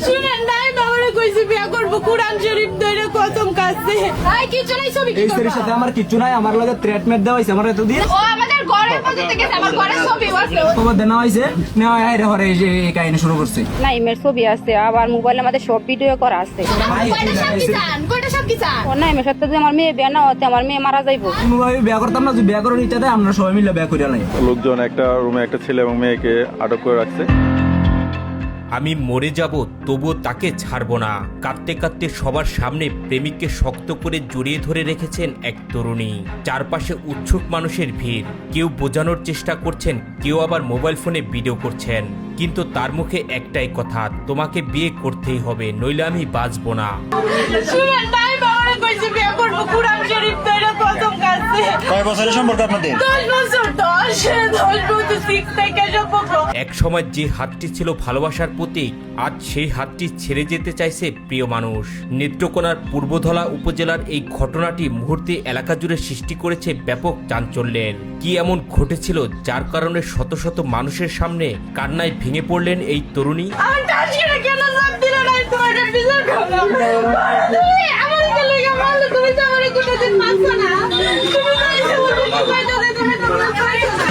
শুনেন নাই বাবারে কইছি বিয়া করব কুরআন শরীফ ধরে কসম কাছে ভাই কি চলাই ছবি কি এই ছেলের সাথে আমার কিছু নাই, আমার লগে ট্রিটমেন্ট দেওয়া হইছে আমার এতদিন। ও আমাদের ঘরের মধ্যে থেকে আমার ঘরের ছবি আছে খবর দেওয়া হইছে, নেওয়া আইরে হরে এই কাহিনী শুরু করছে। নাইমের ছবি আছে, আবার মোবাইলে আমাদের সব ভিডিও করা আছে। কয়টা সব কি চান ও নাইমের সাথে যদি আমার মেয়ে বিয়া না হতে আমার মেয়ে মারা যাইবো। কোনোভাবে বিয়া করতাম না, যদি বিয়া করার ইচ্ছা দেয় আমরা সবাই মিলে বিয়া করিয়া নাই। লোকজন একটা রুমে একটা ছেলে এবং মেয়েকে আটক করে রাখছে। আমি মরে যাব তবুও তাকে ছাড়ব না। কাঁদতে কাঁদতে সবার সামনে প্রেমিককে শক্ত করে জড়িয়ে ধরে রেখেছেন এক তরুণী। চারপাশে উৎসুক মানুষের ভিড়, কেউ বোঝানোর চেষ্টা করছেন, কেউ আবার মোবাইল ফোনে ভিডিও করছেন। কিন্তু তার মুখে একটাই কথা, তোমাকে বিয়ে করতেই হবে, নইলে আমি বাঁচবো না। শুনেন নাই বাবারে কইছি বিয়া করব কুরআন শরীফ ধরে কসম কাছে। কয় বছরের সম্পর্ক আপনাদের? 10 বছর 10 বছর 6 থেকে সম্পর্ক। এক সময় যে হাতটি ছিল ভালোবাসার প্রতীক, আজ সেই হাতটি ছেড়ে যেতে চাইছে প্রিয় মানুষ। নেত্রকোনার পূর্বধলা উপজেলার এই ঘটনাটি মুহূর্তে এলাকা জুড়ে সৃষ্টি করেছে ব্যাপক চাঞ্চল্যের। কি এমন ঘটেছিল যার কারণে শত শত মানুষের সামনে কান্নায় ভেঙে পড়লেন এই তরুণী? আমার টাসিরা কেন লাভ দিল না তোমার বিচার করো। আমার গলে ভালো তুমি তো আমারে কোনদিন মানছো না। তুমি কইছো তুমি তোমরা কইছো না।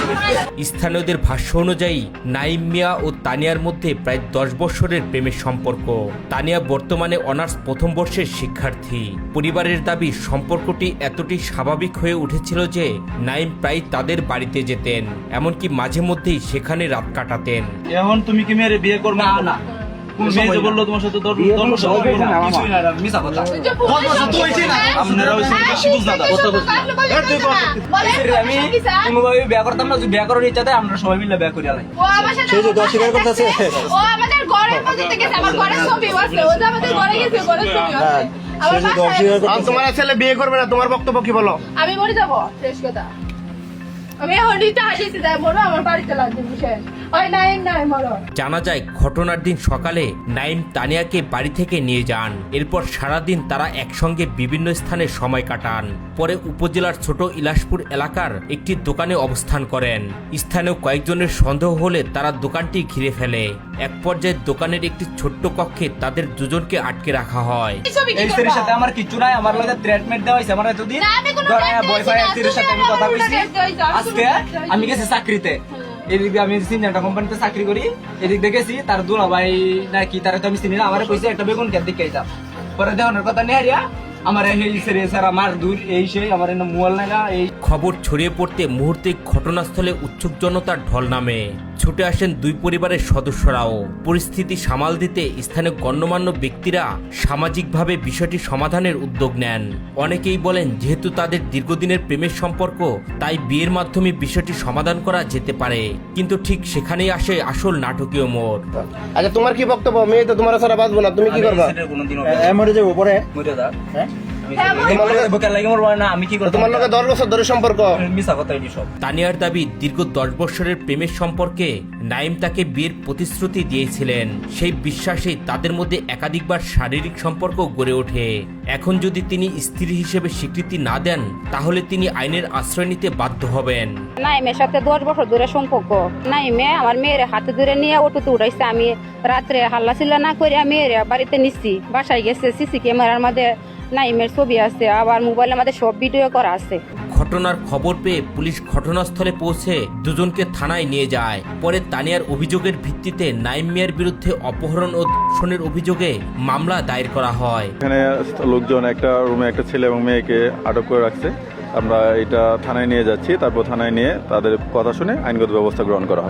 স্থানীয়দের ভাষ্য অনুযায়ী নাইম মিয়া ও তানিয়ার মধ্যে প্রায় 10 বছরের প্রেমের সম্পর্ক। তানিয়া বর্তমানে অনার্স প্রথম বর্ষের শিক্ষার্থী। পরিবারের দাবি সম্পর্কটি এতটাই স্বাভাবিক হয়ে উঠেছিল যে নাইম প্রায় তাদের বাড়িতে যেতেন, এমনকি মাঝে মধ্যেই সেখানে রাত কাটাতেন। এখন তুমি কি মেয়ের বিয়ে করবে? না না, মেয়ে যে বললো তোমার সাথে মিছা কথা। আপনারা বেশি বুঝ না আমি কোনোভাবে বিয়া করতাম না, যদি বিয়া করার ইচ্ছা দেয় আমরা সবাই মিলে বিয়া করিয়া নাই। ও আমার সাথে অস্বীকার করতেছে। ও আমাদের ঘরের মধ্যে থেকে আমার ঘরের ছবি আছে। ও যে আমাদের ঘরে গেছে ঘরের ছবি আছে। আমার বাসায় তোমার ছেলে বিয়ে করবে না, তোমার বক্তব্য কি বলো? আমি মরে যাব, শেষ কথা। আমি হলিতে আসিছি তাই মরো, আমার বাড়িতে লাগবে বিষয়। ওই নাই মরো। জানা যায় ঘটনার দিন সকালে নাইম তানিয়াকে বাড়ি থেকে নিয়ে যান। এরপর সারাদিন তারা একসঙ্গে বিভিন্ন স্থানে সময় কাটান। পরে উপজেলার ছোট ইলাসপুর এলাকার একটি দোকানে অবস্থান করেন। স্থানীয় কয়েকজনের সন্দেহ হলে তারা দোকানটি ঘিরে ফেলে। এক পর্যায়ে দোকানের একটি ছোট্ট কক্ষে তাদের দুজনকে আটকে রাখা হয়। এই ছেলের সাথে আমার কিছু নাই, আমার লগে ট্রিটমেন্ট দেওয়া হইছে আমার এতদিন। বয়ফ্রেন্ড ছেলের সাথে আমি কথা কইছি। আজকে আমি গেছি চাকরিতে, এদিক দিয়ে আমি সিনিয়রটা কোম্পানিতে চাকরি করি, এদিক দিয়ে গেছি তার দুলা ভাই নাকি তারা তো আমি চিনি না, আমার কইছে একটা বেগুন খেত দিকে যাও। পরে দেওয়ানোর কথা নেই হারিয়া আমার এই ছেড়ে স্যার আমার দূর এই সেই আমার মোবাইল নাগা এই খবর ছড়িয়ে পড়তে মুহূর্তে ঘটনাস্থলে উৎসুক জনতার ঢল নামে। ছুটে আসেন দুই পরিবারের সদস্যরাও। পরিস্থিতি সামাল দিতে স্থানীয় গণ্যমান্য ব্যক্তিরা সামাজিকভাবে বিষয়টি সমাধানের উদ্যোগ নেন। অনেকেই বলেন যেহেতু তাদের দীর্ঘদিনের প্রেমের সম্পর্ক, তাই বিয়ের মাধ্যমে বিষয়টি সমাধান করা যেতে পারে। কিন্তু ঠিক সেখানেই আসে আসল নাটকীয় মোড়। আচ্ছা তোমার কি বক্তব্য? মেয়ে তো তোমার ছাড়া বাঁচবো না, তুমি কি করবা? মরে যাবো পরে। মরে যা। আমি কি করব? তোমার লগে 10 বছর ধরে সম্পর্ক। মিছা কথা এটি সব। তানিয়ার দাবি দীর্ঘ 10 বছরের প্রেমের সম্পর্কে নাইম তাকে বিয়ের প্রতিশ্রুতি দিয়েছিলেন। সেই বিশ্বাসে তাদের মধ্যে একাধিকবার শারীরিক সম্পর্ক গড়ে ওঠে। এখন যদি তিনি স্ত্রী হিসেবে স্বীকৃতি না দেন, তাহলে তিনি আইনের আশ্রয় নিতে বাধ্য হবেন। নাইমের সাথে 10 বছর ধরে সম্পর্ক। নাইমে আমার মেয়ের হাতে ধরে নিয়ে অটোতে উঠাইছে। আমি রাত্রে হাল্লা চিল্লা না করে মেয়ের বাড়িতে নিচ্ছি, বাসায় গেছে। সিসি ক্যামেরার মধ্যে নাইমের ছবি আছে, আবার মোবাইলে আমাদের সব ভিডিও করা আছে। ঘটনার খবর পেয়ে পুলিশ ঘটনাস্থলে পৌঁছে দুজনকে থানায় নিয়ে যায়। পরে তানিয়ার অভিযোগের ভিত্তিতে নাইম মিয়ার বিরুদ্ধে অপহরণ ও ধর্ষণের অভিযোগে মামলা দায়ের করা হয়। এখানে লোকজন একটা রুমে একটা ছেলে এবং মেয়েকে আটক করে রাখছে। আমরা এটা থানায় নিয়ে যাচ্ছি, তারপর থানায় নিয়ে তাদের কথা শুনে আইনগত ব্যবস্থা গ্রহণ করা হবে।